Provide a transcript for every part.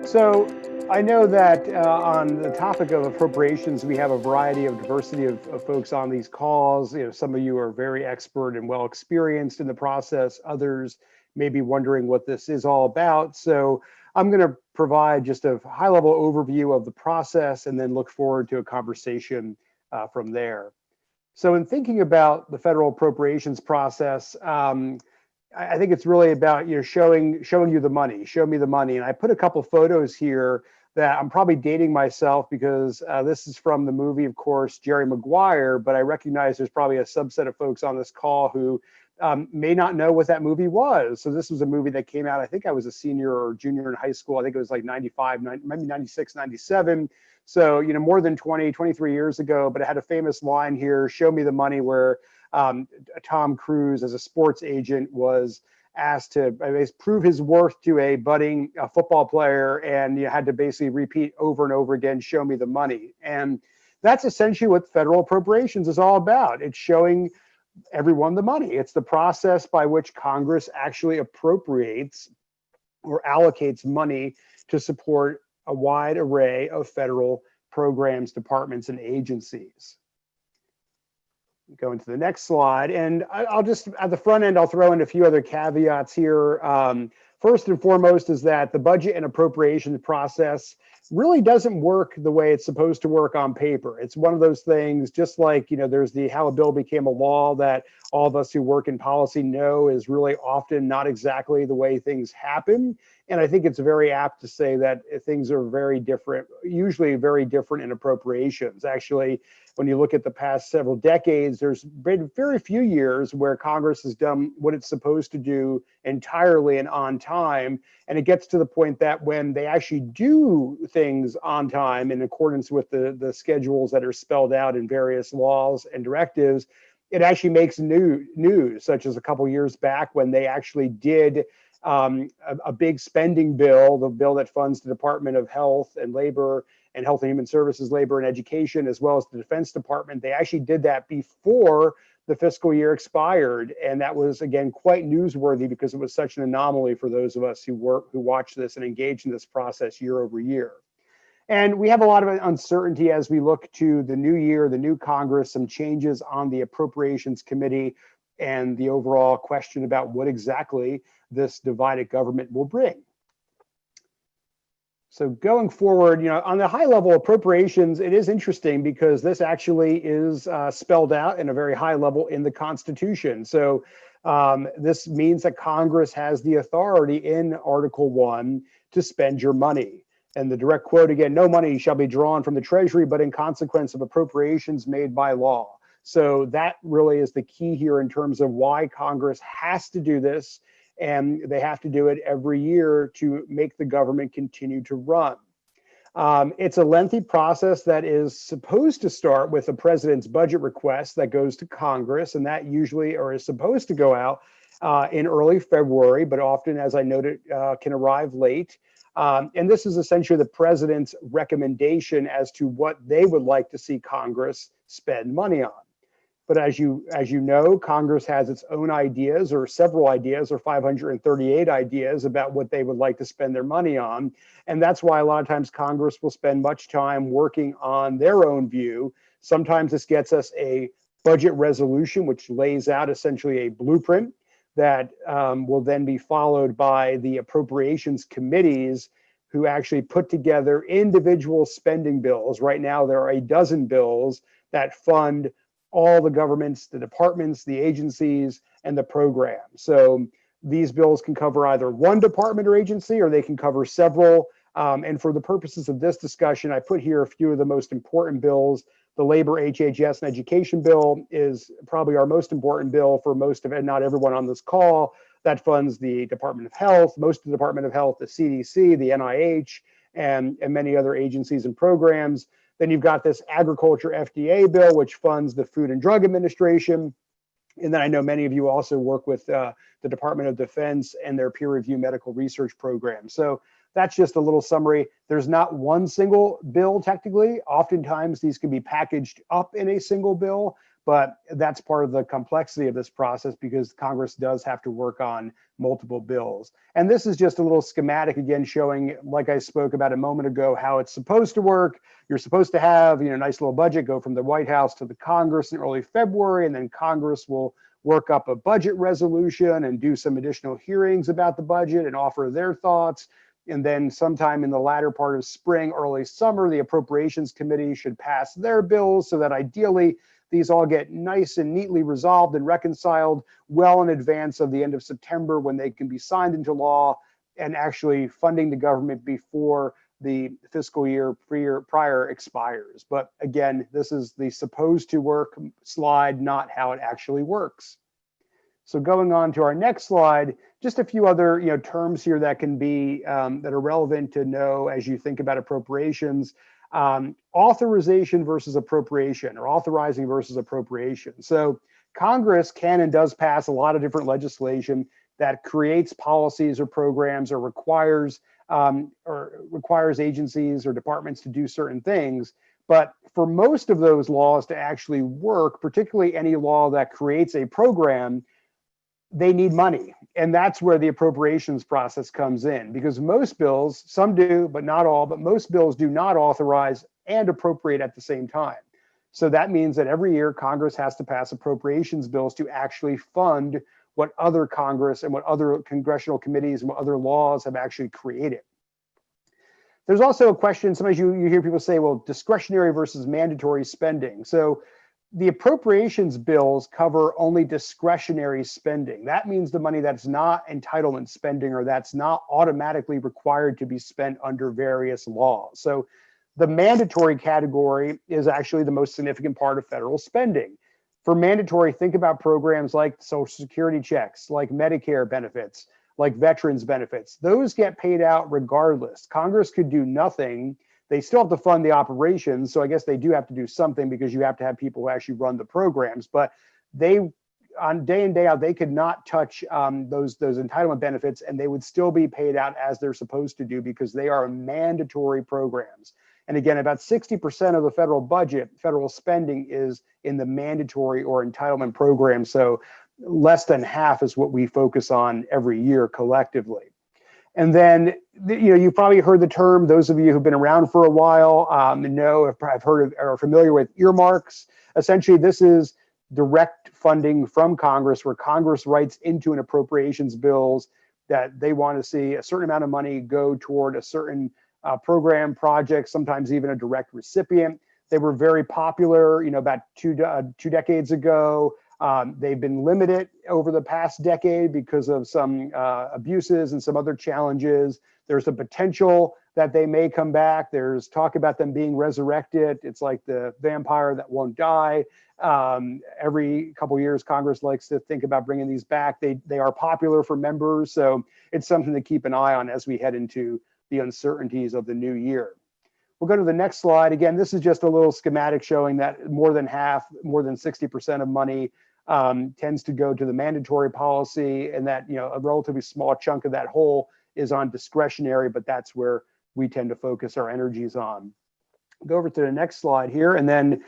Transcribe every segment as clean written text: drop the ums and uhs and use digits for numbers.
So I know that on the topic of appropriations, we have a variety of diversity of folks on these calls. Some of you are very expert and well experienced in the process. Others may be wondering what this is all about. So I'm going to provide just a high-level overview of the process and then look forward to a conversation from there. So in thinking about the federal appropriations process, I think it's really about showing you the money, show me the money. And I put a couple photos here that I'm probably dating myself because this is from the movie, of course, Jerry Maguire, but I recognize there's probably a subset of folks on this call who may not know what that movie was. So this was a movie that came out, I think I was a senior or junior in high school. I think it was like 95, maybe 96, 97. So, more than 20, 23 years ago, but it had a famous line here, show me the money, where Tom Cruise, as a sports agent, was asked to prove his worth to a budding football player, and you had to basically repeat over and over again, show me the money. And that's essentially what federal appropriations is all about. It's showing everyone the money. It's the process by which Congress actually appropriates or allocates money to support a wide array of federal programs, departments, and agencies. Go into the next slide, and I'll just, at the front end, I'll throw in a few other caveats here. First and foremost is that the budget and appropriations process really doesn't work the way it's supposed to work on paper. It's one of those things, just like, there's the how a bill became a law that all of us who work in policy know is really often not exactly the way things happen. And I think it's very apt to say that things are very different, usually very different in appropriations. Actually, when you look at the past several decades, there's been very few years where Congress has done what it's supposed to do entirely and on time. And it gets to the point that when they actually do things on time in accordance with the schedules that are spelled out in various laws and directives, it actually makes news, such as a couple years back when they actually did a big spending bill, the bill that funds the Department of Health and Labor and Health and Human Services, Labor and Education, as well as the Defense Department. They actually did that before the fiscal year expired. And that was, again, quite newsworthy because it was such an anomaly for those of us who watch this and engage in this process year over year. And we have a lot of uncertainty as we look to the new year, the new Congress, some changes on the Appropriations Committee, and the overall question about what exactly this divided government will bring. So going forward, on the high level appropriations, it is interesting because this actually is spelled out in a very high level in the Constitution. So this means that Congress has the authority in Article 1 to spend your money. And the direct quote again, no money shall be drawn from the Treasury, but in consequence of appropriations made by law. So that really is the key here in terms of why Congress has to do this. And they have to do it every year to make the government continue to run. It's a lengthy process that is supposed to start with the president's budget request that goes to Congress, and that usually or is supposed to go out in early February, but often, as I noted, can arrive late. And this is essentially the president's recommendation as to what they would like to see Congress spend money on. But as you know, Congress has its own ideas, or several ideas, or 538 ideas about what they would like to spend their money on. And that's why a lot of times Congress will spend much time working on their own view. Sometimes this gets us a budget resolution, which lays out essentially a blueprint that will then be followed by the appropriations committees who actually put together individual spending bills. Right now, there are a dozen bills that fund all the governments, the departments, the agencies, and the programs. So these bills can cover either one department or agency, or they can cover several. And for the purposes of this discussion, I put here a few of the most important bills. The Labor, HHS, and Education bill is probably our most important bill for most of it, not everyone on this call. That funds the Department of Health, most of the Department of Health, the CDC, the NIH, and many other agencies and programs. Then you've got this Agriculture FDA bill, which funds the Food and Drug Administration. And then I know many of you also work with the Department of Defense and their peer review medical research program. So that's just a little summary. There's not one single bill technically. Oftentimes these can be packaged up in a single bill, but that's part of the complexity of this process because Congress does have to work on multiple bills. And this is just a little schematic again showing, like I spoke about a moment ago, how it's supposed to work. You're supposed to have, a nice little budget go from the White House to the Congress in early February, and then Congress will work up a budget resolution and do some additional hearings about the budget and offer their thoughts. And then sometime in the latter part of spring, early summer, the Appropriations Committee should pass their bills so that ideally these all get nice and neatly resolved and reconciled well in advance of the end of September when they can be signed into law and actually funding the government before the fiscal year prior expires. But again, this is the supposed to work slide, not how it actually works. So going on to our next slide, just a few other terms here that can be that are relevant to know as you think about appropriations. Authorization versus appropriation, or authorizing versus appropriation. So Congress can and does pass a lot of different legislation that creates policies or programs or requires agencies or departments to do certain things. But for most of those laws to actually work, particularly any law that creates a program, they need money. And that's where the appropriations process comes in, because most bills, some do, but not all, but most bills do not authorize and appropriate at the same time. So that means that every year Congress has to pass appropriations bills to actually fund what other Congress and what other congressional committees and what other laws have actually created. There's also a question, sometimes you hear people say, well, discretionary versus mandatory spending. So the appropriations bills cover only discretionary spending. That means the money that's not entitlement spending or that's not automatically required to be spent under various laws. So the mandatory category is actually the most significant part of federal spending. For mandatory, think about programs like Social Security checks, like Medicare benefits, like veterans benefits. Those get paid out regardless. Congress could do nothing. They still have to fund the operations. So I guess they do have to do something because you have to have people who actually run the programs. But they, on day in, day out, they could not touch those entitlement benefits, and they would still be paid out as they're supposed to do because they are mandatory programs. And again, about 60% of the federal budget, federal spending is in the mandatory or entitlement program. So less than half is what we focus on every year collectively. And then, you've probably heard the term, those of you who've been around for a while have heard of, are familiar with earmarks. Essentially, this is direct funding from Congress, where Congress writes into an appropriations bills that they want to see a certain amount of money go toward a certain program, project, sometimes even a direct recipient. They were very popular, about two decades ago. They've been limited over the past decade because of some abuses and some other challenges. There's a potential that they may come back. There's talk about them being resurrected. It's like the vampire that won't die. Every couple of years, Congress likes to think about bringing these back. They are popular for members, so it's something to keep an eye on as we head into the uncertainties of the new year. We'll go to the next slide. Again, this is just a little schematic showing that more than half, more than 60% of money tends to go to the mandatory policy, and that a relatively small chunk of that whole is on discretionary, but that's where we tend to focus our energies on. Go over to the next slide here, and then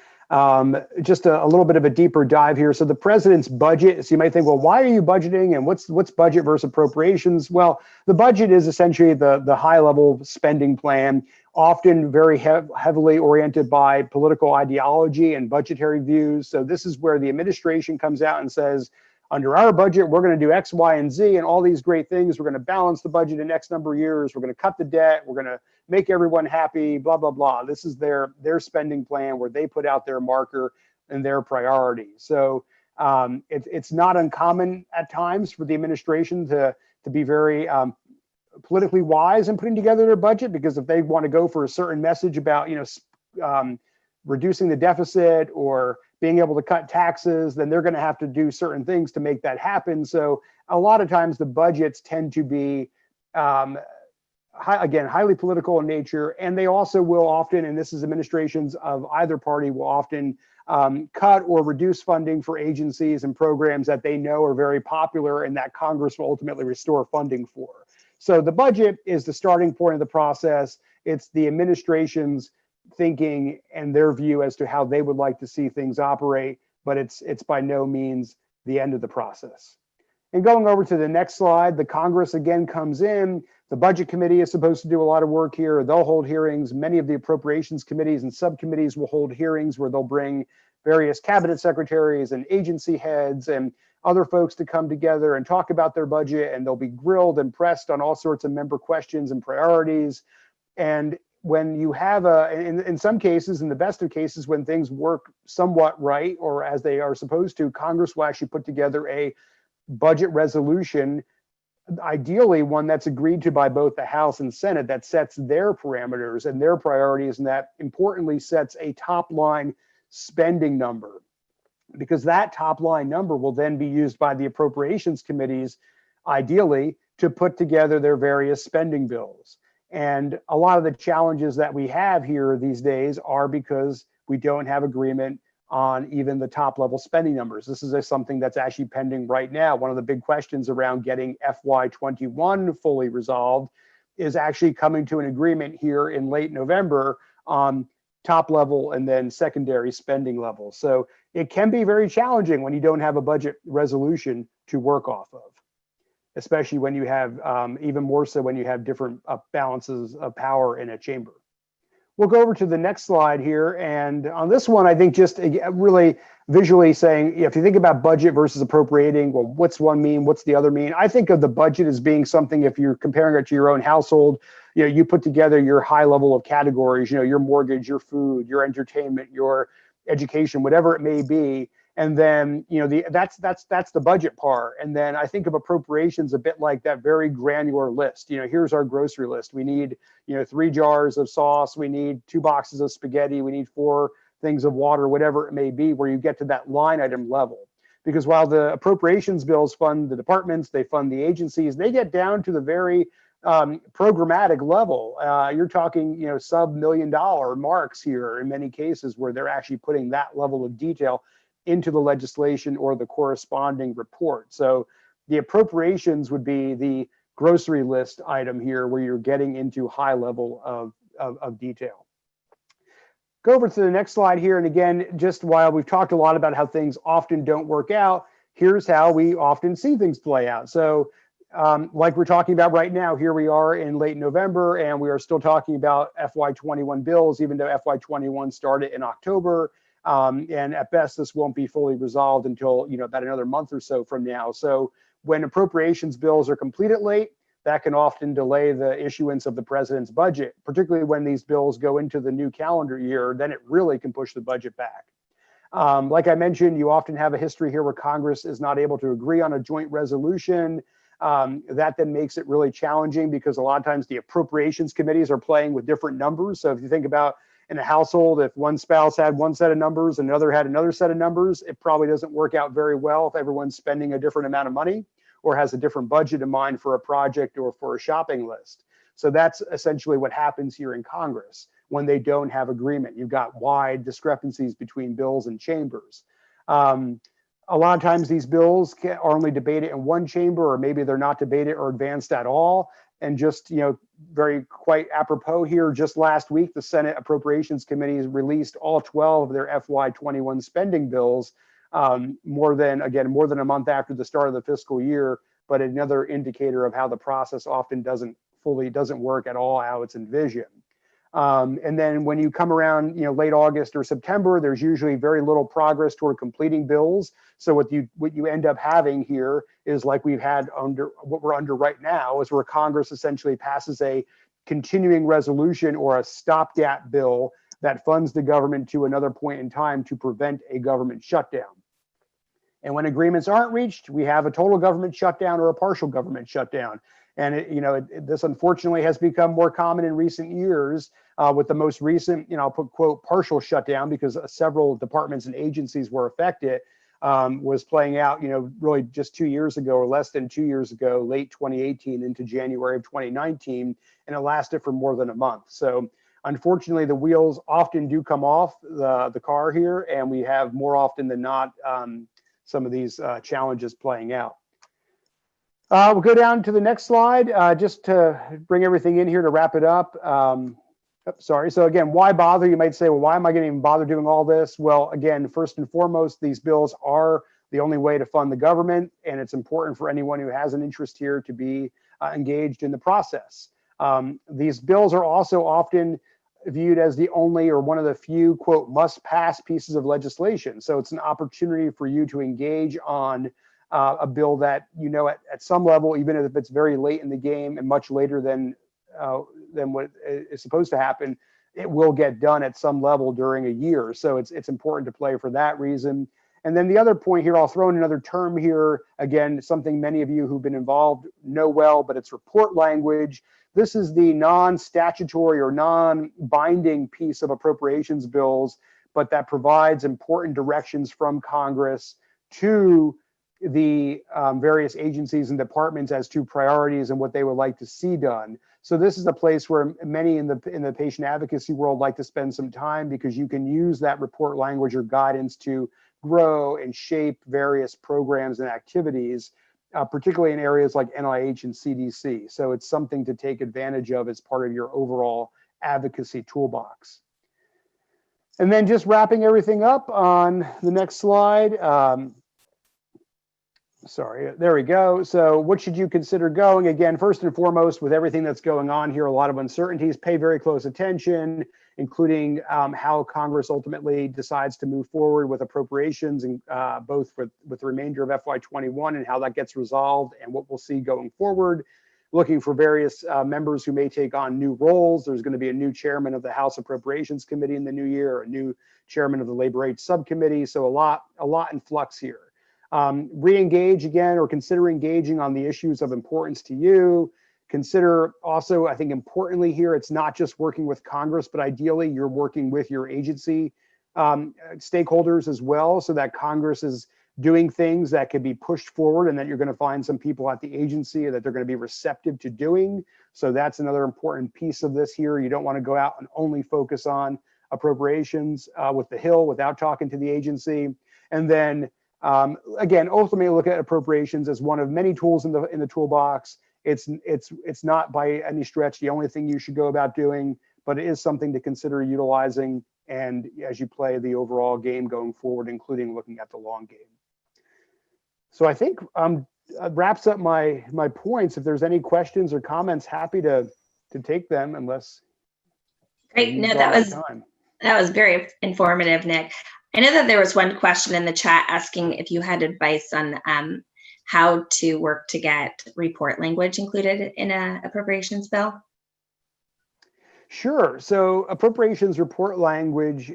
just a little bit of a deeper dive here. So the president's budget, so you might think, well, why are you budgeting and what's budget versus appropriations? Well, the budget is essentially the high level spending plan, often very heavily oriented by political ideology and budgetary views. So this is where the administration comes out and says, under our budget, we're going to do X, Y, and Z and all these great things. We're going to balance the budget in X number of years. We're going to cut the debt. We're going to make everyone happy, blah, blah, blah. This is their spending plan where they put out their marker and their priority. So it's not uncommon at times for the administration to be very politically wise in putting together their budget, because if they want to go for a certain message about reducing the deficit or being able to cut taxes, then they're going to have to do certain things to make that happen. So a lot of times the budgets tend to be, again, highly political in nature, and they also will often, and this is administrations of either party, will often cut or reduce funding for agencies and programs that they know are very popular and that Congress will ultimately restore funding for. So the budget is the starting point of the process. It's the administration's thinking and their view as to how they would like to see things operate. but it's by no means the end of the process. And going over to the next slide, the Congress again comes in. The Budget Committee is supposed to do a lot of work here. They'll hold hearings. Many of the appropriations committees and subcommittees will hold hearings where they'll bring various cabinet secretaries and agency heads and other folks to come together and talk about their budget, and they'll be grilled and pressed on all sorts of member questions and priorities. And when you have in some cases, in the best of cases, when things work somewhat right or as they are supposed to, Congress will actually put together a budget resolution, ideally one that's agreed to by both the House and Senate, that sets their parameters and their priorities, and that importantly sets a top line spending number, because that top line number will then be used by the appropriations committees, ideally, to put together their various spending bills. And a lot of the challenges that we have here these days are because we don't have agreement on even the top level spending numbers. This is something that's actually pending right now. One of the big questions around getting FY21 fully resolved is actually coming to an agreement here in late November on top level and then secondary spending levels. So it can be very challenging when you don't have a budget resolution to work off of, especially when you have, even more so when you have different balances of power in a chamber. We'll go over to the next slide here. And on this one, I think just really visually saying, if you think about budget versus appropriating, well, what's one mean? What's the other mean? I think of the budget as being something, if you're comparing it to your own household, you put together your high level of categories, your mortgage, your food, your entertainment, your education, whatever it may be. And then, that's the budget part. And then I think of appropriations a bit like that very granular list. Here's our grocery list. We need, 3 jars of sauce. We need 2 boxes of spaghetti. We need 4 things of water, whatever it may be, where you get to that line item level. Because while the appropriations bills fund the departments, they fund the agencies, they get down to the very programmatic level. You're talking, sub-$1 million marks here in many cases where they're actually putting that level of detail into the legislation or the corresponding report. So the appropriations would be the grocery list item here where you're getting into high level of detail. Go over to the next slide here. And again, just while we've talked a lot about how things often don't work out, here's how we often see things play out. So like we're talking about right now, here we are in late November, and we are still talking about FY21 bills, even though FY21 started in October. And at best, this won't be fully resolved until about another month or so from now. So when appropriations bills are completed late, that can often delay the issuance of the president's budget, particularly when these bills go into the new calendar year. Then it really can push the budget back. Like I mentioned, you often have a history here where Congress is not able to agree on a joint resolution. That then makes it really challenging because a lot of times the appropriations committees are playing with different numbers. So if you think about in a household, if one spouse had one set of numbers and another had another set of numbers, it probably doesn't work out very well if everyone's spending a different amount of money or has a different budget in mind for a project or for a shopping list. So that's essentially what happens here in Congress when they don't have agreement. You've got wide discrepancies between bills and chambers. A lot of times these bills are only debated in one chamber, or maybe they're not debated or advanced at all. And just, very quite apropos here, just last week, the Senate Appropriations Committee released all 12 of their FY21 spending bills, more than a month after the start of the fiscal year, but another indicator of how the process often doesn't work at all how it's envisioned. And then when you come around, late August or September, there's usually very little progress toward completing bills. So what you end up having here is like we've had under what we're under right now, is where Congress essentially passes a continuing resolution or a stopgap bill that funds the government to another point in time to prevent a government shutdown. And when agreements aren't reached, we have a total government shutdown or a partial government shutdown. And this unfortunately has become more common in recent years, with the most recent, I'll put quote partial shutdown because several departments and agencies were affected, was playing out, really just 2 years ago or less than 2 years ago, late 2018 into January of 2019, and it lasted for more than a month. So unfortunately, the wheels often do come off the car here, and we have more often than not some of these challenges playing out. We'll go down to the next slide just to bring everything in here to wrap it up. Sorry. So again, why bother? You might say, well, why am I going to even bother doing all this? Well, again, first and foremost, these bills are the only way to fund the government, and it's important for anyone who has an interest here to be engaged in the process. These bills are also often viewed as the only or one of the few, quote, must pass pieces of legislation. So it's an opportunity for you to engage on a bill that, you know, at some level, even if it's very late in the game and much later than what is supposed to happen, it will get done at some level during a year. So it's important to play for that reason. And then the other point here, I'll throw in another term here, again, something many of you who've been involved know well, but it's report language. This is the non-statutory or non-binding piece of appropriations bills, but that provides important directions from Congress to the various agencies and departments as to priorities and what they would like to see done. So this is a place where many in the patient advocacy world like to spend some time, because you can use that report language or guidance to grow and shape various programs and activities, particularly in areas like NIH and CDC. So it's something to take advantage of as part of your overall advocacy toolbox. And then just wrapping everything up on the next slide. Sorry, there we go. So what should you consider going? Again, first and foremost, with everything that's going on here, a lot of uncertainties, pay very close attention, including how Congress ultimately decides to move forward with appropriations, and both with the remainder of FY21 and how that gets resolved and what we'll see going forward. Looking for various members who may take on new roles. There's going to be a new chairman of the House Appropriations Committee in the new year, a new chairman of the Labor Aid Subcommittee. So a lot in flux here. Re-engage again, or consider engaging on the issues of importance to you. Consider also, I think importantly here, it's not just working with Congress, but ideally you're working with your agency stakeholders as well, so that Congress is doing things that could be pushed forward and that you're going to find some people at the agency that they're going to be receptive to doing. So that's another important piece of this here. You don't want to go out and only focus on appropriations with the Hill without talking to the agency. And then again, ultimately look at appropriations as one of many tools in the toolbox. It's not by any stretch the only thing you should go about doing, but it is something to consider utilizing, and as you play the overall game going forward, including looking at the long game. So I think wraps up my points. If there's any questions or comments, happy to take them, unless. Great. No, that was very informative, Nick. I know that there was one question in the chat asking if you had advice on how to work to get report language included in an appropriations bill. Sure. So appropriations report language,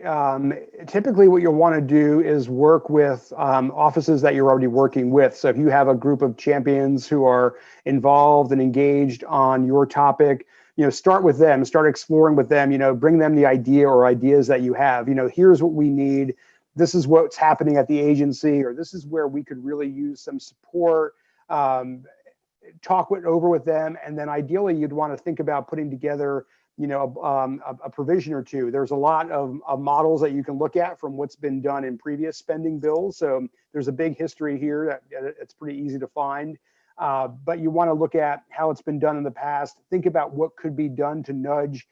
typically what you'll want to do is work with offices that you're already working with. So if you have a group of champions who are involved and engaged on your topic, start with them, start exploring with them, bring them the idea or ideas that you have. Here's what we need. This is what's happening at the agency, or this is where we could really use some support. Talk it over with them, and then ideally you'd want to think about putting together a provision or two. There's a lot of models that you can look at from what's been done in previous spending bills. So there's a big history here that it's pretty easy to find. But you want to look at how it's been done in the past. Think about what could be done to nudge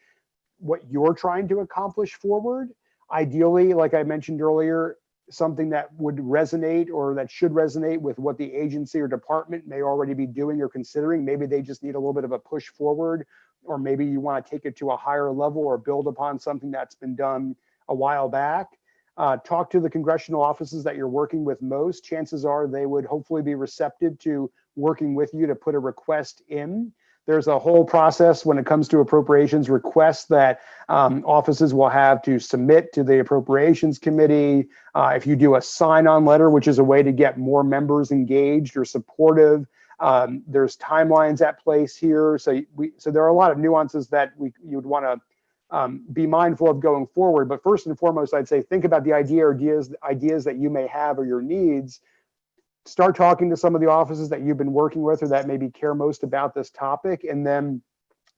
what you're trying to accomplish forward. Ideally, like I mentioned earlier, something that would resonate or that should resonate with what the agency or department may already be doing or considering. Maybe they just need a little bit of a push forward, or maybe you want to take it to a higher level or build upon something that's been done a while back. Talk to the congressional offices that you're working with most. Chances are they would hopefully be receptive to working with you to put a request in. There's a whole process when it comes to appropriations requests that offices will have to submit to the Appropriations Committee. If you do a sign-on letter, which is a way to get more members engaged or supportive, there's timelines at place here. So there are a lot of nuances that you would want to be mindful of going forward. But first and foremost, I'd say think about the ideas that you may have or your needs. Start talking to some of the offices that you've been working with or that maybe care most about this topic. And then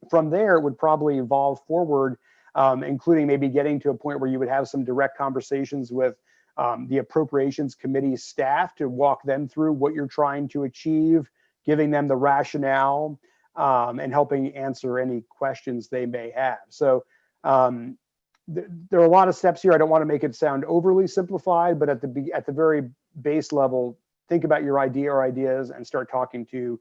from there, it would probably evolve forward, including maybe getting to a point where you would have some direct conversations with the Appropriations Committee staff to walk them through what you're trying to achieve, giving them the rationale, and helping answer any questions they may have. So There are a lot of steps here. I don't want to make it sound overly simplified, but at the very base level, think about your idea or ideas and start talking to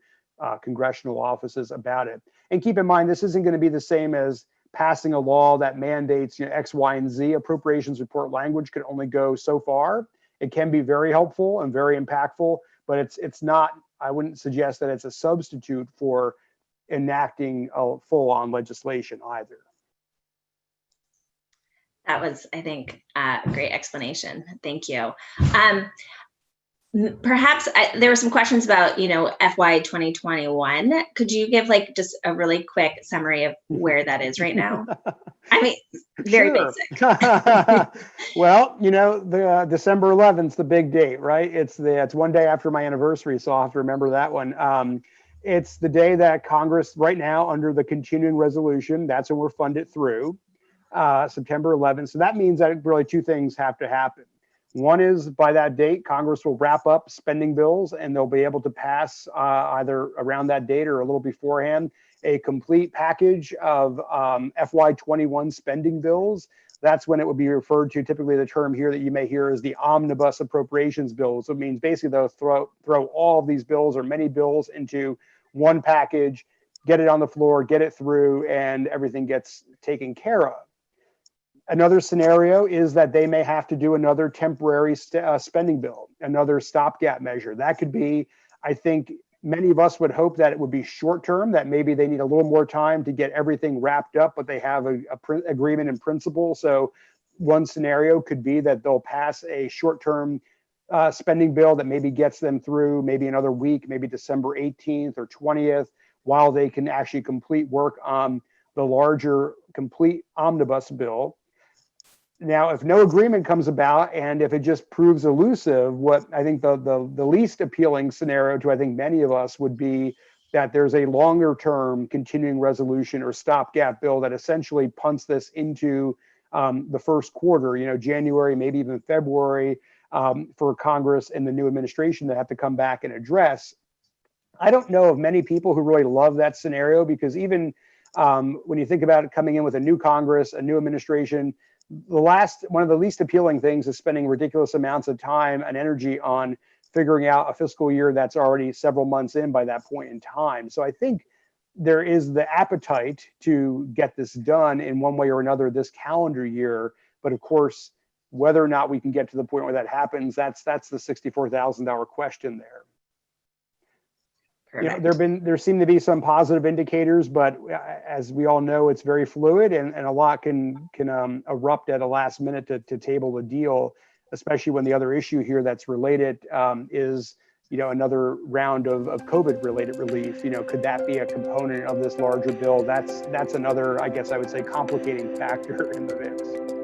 congressional offices about it. And keep in mind, this isn't going to be the same as passing a law that mandates X, Y, and Z. Appropriations report language can only go so far. It can be very helpful and very impactful, but it's not. I wouldn't suggest that it's a substitute for enacting a full-on legislation either. That was, I think, a great explanation. Thank you. Perhaps there were some questions about, FY 2021. Could you give just a really quick summary of where that is right now? I mean, very basic. Well, the December 11th, the big date, right? It's one day after my anniversary, so I'll have to remember that one. It's the day that Congress, right now, under the continuing resolution, that's when we're funded through September 11th. So that means that really two things have to happen. One is by that date, Congress will wrap up spending bills and they'll be able to pass either around that date or a little beforehand a complete package of FY21 spending bills. That's when it would be referred to. Typically, the term here that you may hear is the omnibus appropriations bills. So it means basically they'll throw all of these bills or many bills into one package, get it on the floor, get it through, and everything gets taken care of. Another scenario is that they may have to do another temporary spending bill, another stopgap measure. That could be, I think many of us would hope that it would be short term, that maybe they need a little more time to get everything wrapped up, but they have a agreement in principle. So one scenario could be that they'll pass a short term spending bill that maybe gets them through maybe another week, maybe December 18th or 20th, while they can actually complete work on the larger complete omnibus bill. Now, if no agreement comes about and if it just proves elusive, what I think the least appealing scenario to I think many of us would be that there's a longer term continuing resolution or stopgap bill that essentially punts this into the first quarter, January, maybe even February, for Congress and the new administration to have to come back and address. I don't know of many people who really love that scenario because even when you think about it coming in with a new Congress, a new administration, one of the least appealing things is spending ridiculous amounts of time and energy on figuring out a fiscal year that's already several months in by that point in time. So I think there is the appetite to get this done in one way or another this calendar year. But of course, whether or not we can get to the point where that happens, that's the $64,000 question there. There seem to be some positive indicators, but as we all know, it's very fluid and a lot can erupt at a last minute to table the deal, especially when the other issue here that's related is another round of COVID related relief. Could that be a component of this larger bill? That's another, I guess I would say, complicating factor in the mix.